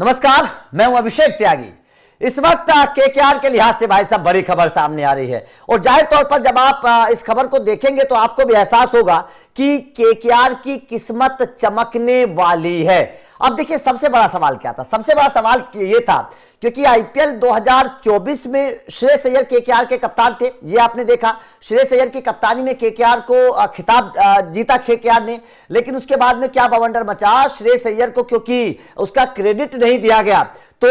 नमस्कार, मैं हूं अभिषेक त्यागी। इस वक्त केकेआर के लिहाज से भाई साहब बड़ी खबर सामने आ रही है और जाहिर तौर पर जब आप इस खबर को देखेंगे तो आपको भी एहसास होगा कि केकेआर की किस्मत चमकने वाली है। अब देखिए, सबसे बड़ा सवाल क्या था? सबसे बड़ा सवाल ये था क्योंकि आईपीएल 2024 में श्रेयस अय्यर केकेआर के कप्तान थे। ये आपने देखा, श्रेयस अय्यर की कप्तानी में केकेआर को खिताब जीता केकेआर ने। लेकिन उसके बाद में क्या बवंडर मचा, श्रेयस अय्यर को क्योंकि उसका क्रेडिट नहीं दिया गया तो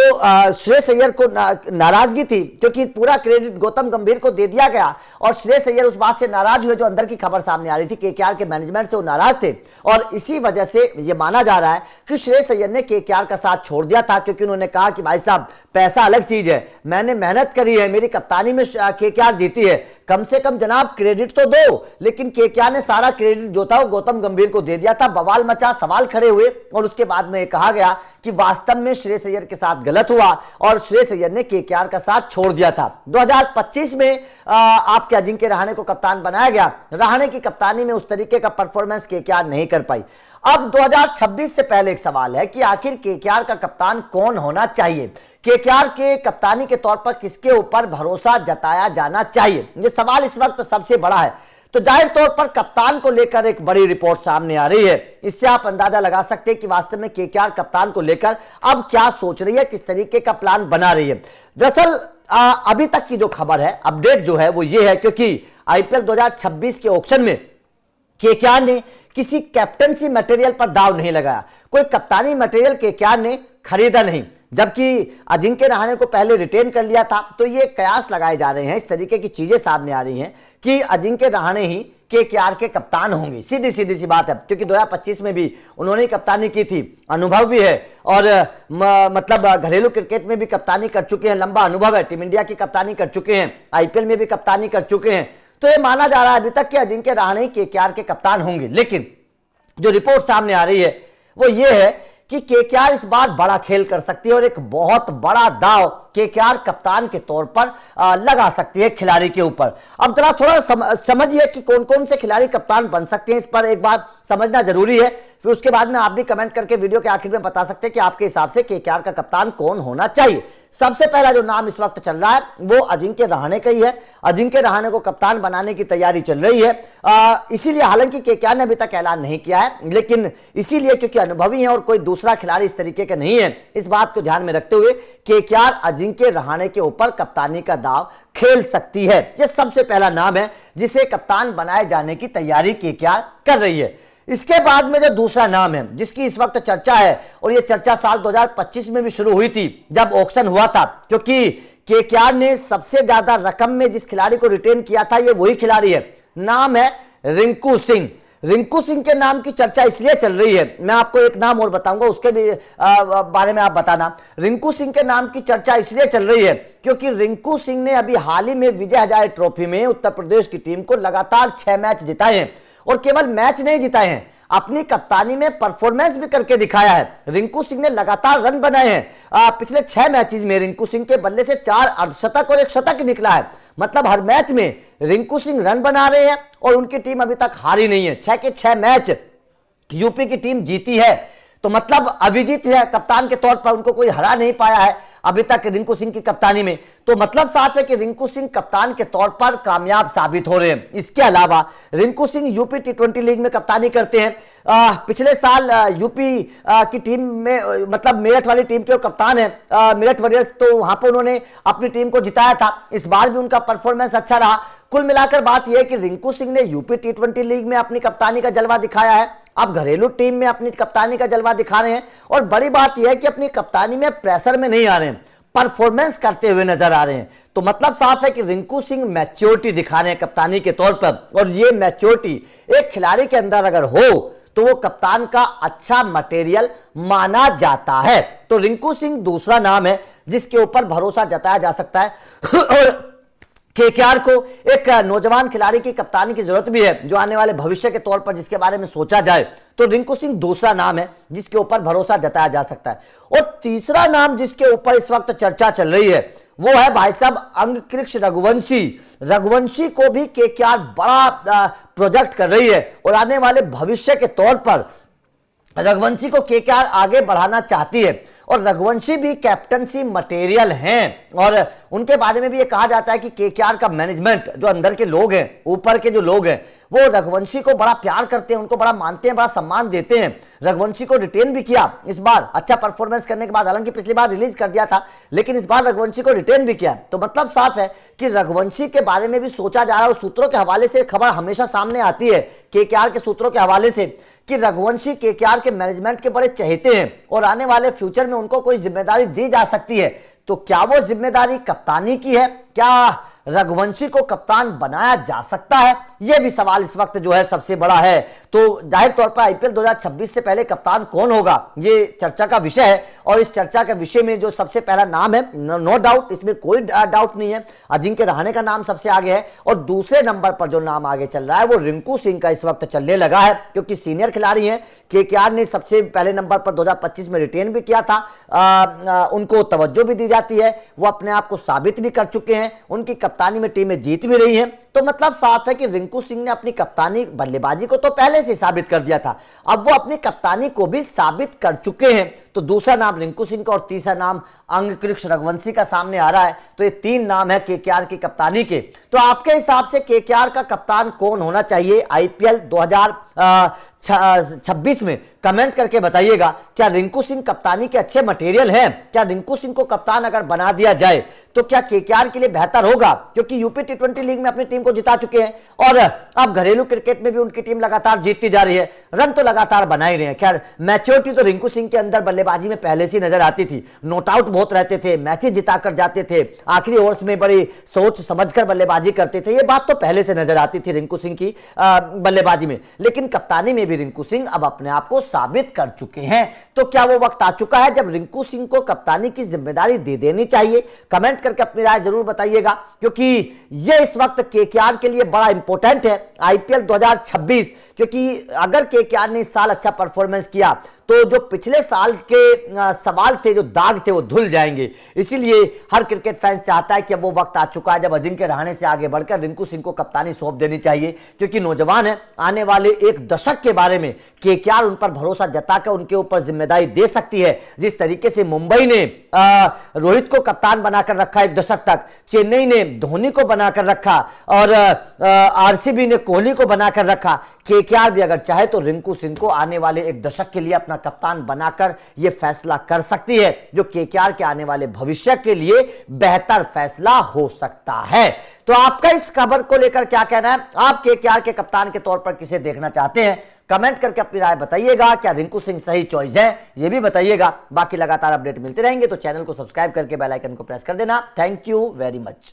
श्रेयस अय्यर को नाराजगी थी क्योंकि पूरा क्रेडिट गौतम गंभीर को दे दिया गया और श्रेयस अय्यर उस बात से नाराज हुए। जो अंदर की खबर सामने आ रही थी, केकेआर के मैनेजमेंट से वो नाराज थे और इसी वजह से ये माना जा रहा है कि श्रेयस अय्यर ने केकेआर का साथ छोड़ दिया था क्योंकि उन्होंने कहा कि भाई साहब, पैसा अलग चीज है, मैंने मेहनत करी है, मेरी कप्तानी में केकेआर जीती है, कम से कम जनाब क्रेडिट तो दो। लेकिन केकेआर ने सारा क्रेडिट जो था वो गौतम गंभीर को दे दिया था। बवाल मचा, सवाल खड़े हुए और उसके बाद में कहा गया कि वास्तव में श्रेयस अय्यर के साथ गलत हुआ और श्रेयस अय्यर ने केकेआर का साथ छोड़ दिया था। 2025 में आपके अजिंक्य रहाणे को कप्तान बनाया गया। रहाणे की कप्तानी में उस तरीके का परफॉर्मेंस केकेआर नहीं कर पाई। अब 2026 से पहले एक सवाल है कि आखिर केकेआर का कप्तान कौन होना चाहिए, केकेआर के कप्तानी के तौर पर किसके ऊपर भरोसा जताया जाना चाहिए, यह सवाल इस वक्त सबसे बड़ा है। तो जाहिर तौर पर कप्तान को लेकर एक बड़ी रिपोर्ट सामने आ रही है। इससे आप अंदाजा लगा सकते हैं कि वास्तव में केकेआर कप्तान को लेकर अब क्या सोच रही है, किस तरीके का प्लान बना रही है। दरअसल अभी तक की जो खबर है, अपडेट जो है वो ये है क्योंकि आईपीएल 2026 के ऑक्शन में केकेआर ने किसी कैप्टनसी मटेरियल पर दाव नहीं लगाया, कोई कप्तानी मटेरियल केकेआर ने खरीदा नहीं, जबकि अजिंक्य रहाणे को पहले रिटेन कर लिया था। तो ये कयास लगाए जा रहे हैं, इस तरीके की चीजें सामने आ रही हैं कि अजिंक्य रहाणे ही केकेआर के कप्तान होंगे। सीधी सीधी सी बात है क्योंकि 2025 में भी उन्होंने कप्तानी की थी, अनुभव भी है और मतलब घरेलू क्रिकेट में भी कप्तानी कर चुके हैं, लंबा अनुभव है, टीम इंडिया की कप्तानी कर चुके हैं, आईपीएल में भी कप्तानी कर चुके हैं। तो ये माना जा रहा है अभी तक कि अजिंक्य रहाणे केकेआर के कप्तान होंगे। लेकिन जो रिपोर्ट सामने आ रही है वो ये है कि केकेआर इस बार बड़ा खेल कर सकती है और एक बहुत बड़ा दाव केकेआर कप्तान के तौर पर लगा सकती है खिलाड़ी के ऊपर। अब जरा थोड़ा समझिए कि कौन कौन से खिलाड़ी कप्तान बन सकते हैं, इस पर एक बार समझना जरूरी है। फिर उसके बाद में आप भी कमेंट करके वीडियो के आखिर में बता सकते हैं कि आपके हिसाब से केकेआर का कप्तान कौन होना चाहिए। सबसे पहला जो नाम इस वक्त चल रहा है वो अजिंक्य रहाणे का ही है। अजिंक्य रहाणे को कप्तान बनाने की तैयारी चल रही है, इसीलिए हालांकि केकेआर ने अभी तक ऐलान नहीं किया है, लेकिन इसीलिए क्योंकि अनुभवी है और कोई दूसरा खिलाड़ी इस तरीके का नहीं है। इस बात को ध्यान में रखते हुए केकेआर अजिंक्य रहाणे के ऊपर कप्तानी का दाव खेल सकती है। यह सबसे पहला नाम है जिसे कप्तान बनाए जाने की तैयारी केकेआर कर रही है। इसके बाद में जो दूसरा नाम है जिसकी इस वक्त चर्चा है, और यह चर्चा साल 2025 में भी शुरू हुई थी जब ऑक्शन हुआ था, क्योंकि केकेआर ने सबसे ज्यादा रकम में जिस खिलाड़ी को रिटेन किया था ये वही खिलाड़ी है, नाम है रिंकू सिंह। रिंकू सिंह के नाम की चर्चा इसलिए चल रही है, मैं आपको एक नाम और बताऊंगा, उसके भी बारे में आप बताना। रिंकू सिंह के नाम की चर्चा इसलिए चल रही है क्योंकि रिंकू सिंह ने अभी हाल ही में विजय हजारे ट्रॉफी में उत्तर प्रदेश की टीम को लगातार 6 मैच जिताए हैं और केवल मैच नहीं जिताए हैं, अपनी कप्तानी में परफॉर्मेंस भी करके दिखाया है। रिंकू सिंह ने लगातार रन बनाए हैं। पिछले 6 मैचेस में रिंकू सिंह के बल्ले से 4 अर्धशतक और 1 शतक निकला है। मतलब हर मैच में रिंकू सिंह रन बना रहे हैं और उनकी टीम अभी तक हारी नहीं है। 6 के 6 मैच यूपी की टीम जीती है, तो मतलब अविजीत है कप्तान के तौर पर, उनको कोई हरा नहीं पाया है अभी तक रिंकू सिंह की कप्तानी में। तो मतलब साफ है कि रिंकू सिंह कप्तान के तौर पर कामयाब साबित हो रहे हैं। इसके अलावा Rinku Singh UP T20 league में कप्तानी करते हैं। पिछले साल यूपी की टीम में, मतलब मेरठ वाली टीम के कप्तान है, मेरठ वॉरियर्स, तो वहां पर उन्होंने अपनी टीम को जिताया था। इस बार भी उनका परफॉर्मेंस अच्छा रहा। कुल मिलाकर बात यह है कि रिंकू सिंह ने यूपी T20 लीग में अपनी कप्तानी का जलवा दिखाया है, अब घरेलू टीम में अपनी कप्तानी का जलवा दिखा रहे हैं और बड़ी बात यह है कि अपनी कप्तानी में प्रेशर में नहीं आ रहे हैं, परफॉर्मेंस करते हुए नजर आ रहे हैं। तो मतलब साफ है कि रिंकू सिंह मैच्योरिटी दिखा रहे हैं कप्तानी के तौर पर, और ये मैच्योरिटी एक खिलाड़ी के अंदर अगर हो तो वो कप्तान का अच्छा मटेरियल माना जाता है। तो रिंकू सिंह दूसरा नाम है जिसके ऊपर भरोसा जताया जा सकता है और केकेआर को एक नौजवान खिलाड़ी की कप्तानी की जरूरत भी है जो आने वाले भविष्य के तौर पर जिसके बारे में सोचा जाए, तो रिंकू सिंह दूसरा नाम है जिसके ऊपर भरोसा जताया जा सकता है। और तीसरा नाम जिसके ऊपर इस वक्त चर्चा चल रही है वो है भाई साहब अंगकृक्ष रघुवंशी। रघुवंशी को भी केकेआर बड़ा प्रोजेक्ट कर रही है और आने वाले भविष्य के तौर पर रघुवंशी को केकेआर आगे बढ़ाना चाहती है। और रघुवंशी भी कैप्टनसी मटेरियल हैं और उनके बारे में भी ये कहा जाता है कि केकेआर का मैनेजमेंट, जो अंदर के लोग हैं, ऊपर के जो लोग हैं, वो रघुवंशी को बड़ा प्यार करते हैं, उनको बड़ा मानते हैं, बड़ा सम्मान देते हैं। रघुवंशी को रिटेन भी किया इस बार अच्छा परफॉर्मेंस करने के बाद, हालांकि पिछली बार रिलीज कर दिया था, लेकिन इस बार रघुवंशी को रिटेन भी किया। तो मतलब साफ है कि रघुवंशी के बारे में भी सोचा जा रहा है और सूत्रों के हवाले से खबर हमेशा सामने आती है केकेआर के सूत्रों के हवाले से कि रघुवंशी केकेआर के मैनेजमेंट के बड़े चहेते हैं और आने वाले फ्यूचर में उनको कोई जिम्मेदारी दी जा सकती है। तो क्या वो जिम्मेदारी कप्तानी की है? क्या रघुवंशी को कप्तान बनाया जा सकता है? यह भी सवाल इस वक्त जो है सबसे बड़ा है। तो जाहिर तौर पर आईपीएल 2026 से पहले कप्तान कौन होगा, ये चर्चा का विषय है और इस चर्चा के विषय में जो सबसे पहला नाम है, नो डाउट, इसमें कोई डाउट नहीं है, अजिंक्य रहाणे का नाम सबसे आगे है। और दूसरे नंबर पर जो नाम आगे चल रहा है वो रिंकू सिंह का इस वक्त चलने लगा है, क्योंकि सीनियर खिलाड़ी हैं। केकेआर ने सबसे पहले नंबर पर 2025 में रिटेन भी किया था, उनको तवज्जो भी दी जाती है, वो अपने आप को साबित भी कर चुके हैं, उनकी कप्तानी में टीमें जीत भी रही हैं। तो मतलब साफ है कि रिंकू सिंह ने अपनी कप्तानी, बल्लेबाजी को तो पहले से साबित कर दिया था, अब वो अपनी कप्तानी को भी साबित कर चुके हैं। तो दूसरा नाम रिंकू सिंह का और तीसरा नाम अंगकृष रघुवंशी का सामने आ रहा है। तो ये तीन नाम है केकेआर की कप्तानी के। तो आपके हिसाब से केकेआर का कप्तान कौन होना चाहिए आईपीएल 2026 में? कमेंट करके बताइएगा। क्या रिंकू सिंह कप्तानी के अच्छे मटेरियल हैं? क्या रिंकू सिंह को कप्तान अगर बना दिया जाए तो क्या केकेआर के लिए बेहतर होगा? क्योंकि यूपी टी20 लीग में अपनी टीम को जिता चुके हैं और अब घरेलू क्रिकेट में भी उनकी टीम लगातार जीतती जा रही है, रन तो लगातार बना ही रहे हैं। खैर, मैच्योरिटी तो रिंकू सिंह के अंदर बल्लेबाजी में पहले से नजर आती थी, नोट आउट बहुत रहते थे, मैचेस जिताकर जाते थे, आखिरी ओवर्स में बड़ी सोच समझकर बल्लेबाजी करते थे, ये बात तो पहले से नजर आती थी रिंकू सिंह की बल्लेबाजी में। लेकिन कप्तानी में भी रिंकू सिंह अब अपने आप को साबित कर चुके हैं। तो क्या वो वक्त आ चुका है जब रिंकू सिंह को कप्तानी की जिम्मेदारी दे देनी चाहिए? कमेंट करके अपनी राय जरूर बताइएगा, क्योंकि ये इस वक्त केकेआर के लिए बड़ा इंपॉर्टेंट है आईपीएल 2026। क्योंकि अगर केकेआर ने इस साल अच्छा परफॉर्मेंस किया तो जो पिछले साल के सवाल थे, जो दाग थे, वो धुल जाएंगे। इसीलिए हर क्रिकेट फैन चाहता है कि अब वो वक्त आ चुका है जब अजिंक्य रहाणे से आगे बढ़कर रिंकू सिंह को कप्तानी सौंप देनी चाहिए, क्योंकि नौजवान है, आने वाले एक दशक के बारे में केकेआर उन पर भरोसा जताकर उनके ऊपर जिम्मेदारी दे सकती है। जिस तरीके से मुंबई ने रोहित को कप्तान बनाकर रखा एक दशक तक, चेन्नई ने धोनी को बनाकर रखा और आरसीबी ने कोहली को बनाकर रखा, केकेआर भी अगर चाहे तो रिंकू सिंह को आने वाले एक दशक के लिए अपना कप्तान बनाकर यह फैसला कर सकती है, जो केकेआर के आने वाले भविष्य के लिए बेहतर फैसला हो सकता है। तो आपका इस खबर को लेकर क्या कहना है? आप केकेआर के कप्तान के तौर पर किसे देखना चाहते हैं? कमेंट करके अपनी राय बताइएगा। क्या रिंकू सिंह सही चॉइस है, यह भी बताइएगा। बाकी लगातार अपडेट मिलते रहेंगे, तो चैनल को सब्सक्राइब करके बेल आइकन को प्रेस कर देना। Thank you very much.